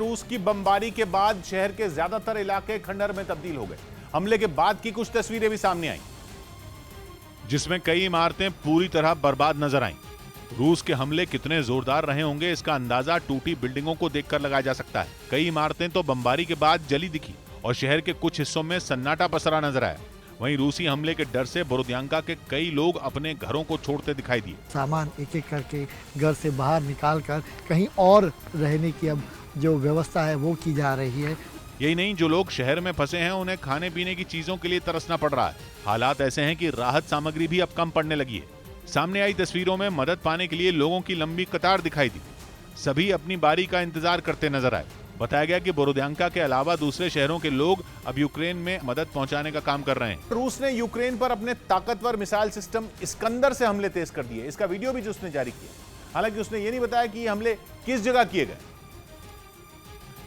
रूस की बमबारी के बाद शहर के ज्यादातर इलाके खंडहर में तब्दील हो गए। हमले के बाद की कुछ तस्वीरें भी सामने आईं, जिसमें कई इमारतें पूरी तरह बर्बाद नजर आईं। रूस के हमले कितने जोरदार रहे होंगे, इसका अंदाजा टूटी बिल्डिंगों को देखकर लगाया जा सकता है। कई इमारतें तो बमबारी के बाद जली दिखी और शहर के कुछ हिस्सों में सन्नाटा पसरा नजर आया। वहीं रूसी हमले के डर से बोरोदियांका के कई लोग अपने घरों को छोड़ते दिखाई दिए। सामान एक एक करके घर से बाहर निकाल कर कहीं और रहने की अब जो व्यवस्था है वो की जा रही है। यही नहीं, जो लोग शहर में फंसे हैं उन्हें खाने पीने की चीजों के लिए तरसना पड़ रहा है। हालात ऐसे हैं कि राहत सामग्री भी अब कम पड़ने लगी है। सामने आई तस्वीरों में मदद पाने के लिए लोगों की लंबी कतार दिखाई दी। सभी अपनी बारी का इंतजार करते नजर आए। बताया गया कि बोरोदियांका के अलावा दूसरे शहरों के लोग अब यूक्रेन में मदद पहुंचाने का काम कर रहे हैं। रूस ने यूक्रेन पर अपने ताकतवर मिसाइल सिस्टम इस्कंदर से हमले तेज कर दिए। इसका वीडियो भी जो उसने जारी किया। हालांकि उसने ये नहीं बताया कि ये हमले किस जगह किए गए,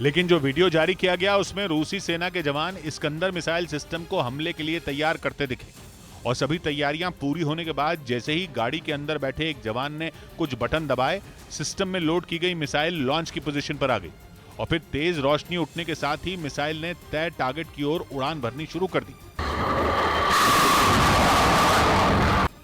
लेकिन जो वीडियो जारी किया गया उसमें रूसी सेना के जवान इस्कंदर मिसाइल सिस्टम को हमले के लिए तैयार करते दिखे। और सभी तैयारियां पूरी होने के बाद जैसे ही गाड़ी के अंदर बैठे एक जवान ने कुछ बटन दबाए, सिस्टम में लोड की गई मिसाइल लॉन्च की पोजीशन पर आ गई और फिर तेज रोशनी उठने के साथ ही मिसाइल ने तय टारगेट की ओर उड़ान भरनी शुरू कर दी।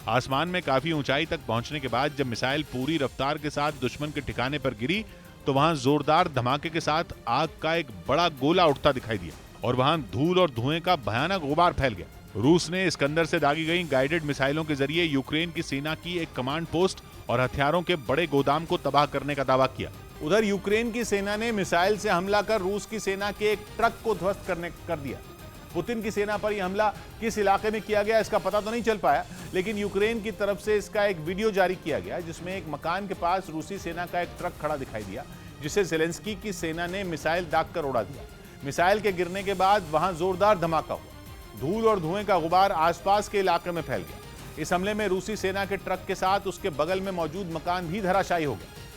आसमान में काफी ऊंचाई तक पहुंचने के बाद जब मिसाइल पूरी रफ्तार के साथ दुश्मन के ठिकाने पर गिरी तो वहां जोरदार धमाके के साथ आग का एक बड़ा गोला उठता दिखाई दिया और वहां धूल और धुएं का भयानक गुबार फैल गया। रूस ने इस्कंदर से दागी गई गाइडेड मिसाइलों के जरिए यूक्रेन की सेना की एक कमांड पोस्ट और हथियारों के बड़े गोदाम को तबाह करने का दावा किया। उधर यूक्रेन की सेना ने मिसाइल से हमला कर रूस की सेना के एक ट्रक को ध्वस्त कर दिया। पुतिन की सेना पर यह हमला किस इलाके में किया गया इसका पता तो नहीं चल पाया, लेकिन यूक्रेन की तरफ से इसका एक वीडियो जारी किया गया जिसमें एक मकान के पास रूसी सेना का एक ट्रक खड़ा दिखाई दिया, जिसे ज़ेलेंस्की की सेना ने मिसाइल दागकर उड़ा दिया। मिसाइल के गिरने के बाद वहां जोरदार धमाका हुआ। धूल और धुएं का गुबार आसपास के इलाके में फैल गया। इस हमले में रूसी सेना के ट्रक के साथ उसके बगल में मौजूद मकान भी धराशायी हो गया।